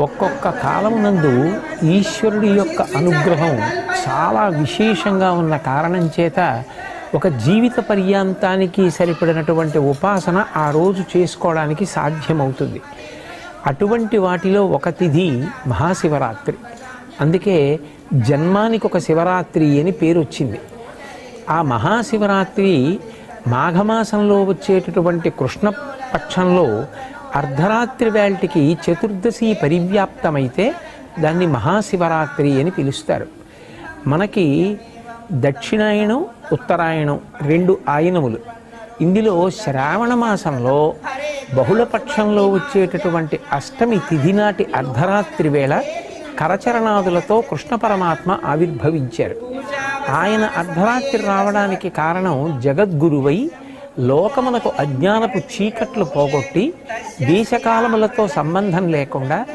ఒక్కొక్క కాలమునందు ఈశ్వరుడి యొక్క అనుగ్రహం చాలా విశేషంగా ఉన్న కారణం చేత ఒక జీవిత పర్యాంతానికి సరిపడినటువంటి ఉపాసన ఆ రోజు చేసుకోవడానికి సాధ్యమవుతుంది. అటువంటి వాటిలో ఒక తిథి మహాశివరాత్రి. అందుకే జన్మానికి ఒక శివరాత్రి అని పేరు వచ్చింది. ఆ మహాశివరాత్రి మాఘమాసంలో వచ్చేటటువంటి కృష్ణపక్షంలో అర్ధరాత్రి వేళటికి చతుర్దశి పరివ్యాప్తమైతే దాన్ని మహాశివరాత్రి అని పిలుస్తారు. మనకి దక్షిణాయనం ఉత్తరాయణం రెండు ఆయనములు. ఇందులో శ్రావణ మాసంలో బహుళపక్షంలో వచ్చేటటువంటి అష్టమి తిథి నాటి అర్ధరాత్రి వేళ కరచరణాదులతో కృష్ణ పరమాత్మ ఆవిర్భవించారు. ఆయన అర్ధరాత్రి రావడానికి కారణం జగద్గురువై లోకమునకు అజ్ఞానపు చీకట్లు పోగొట్టి దేశకాలములతో సంబంధం లేకుండా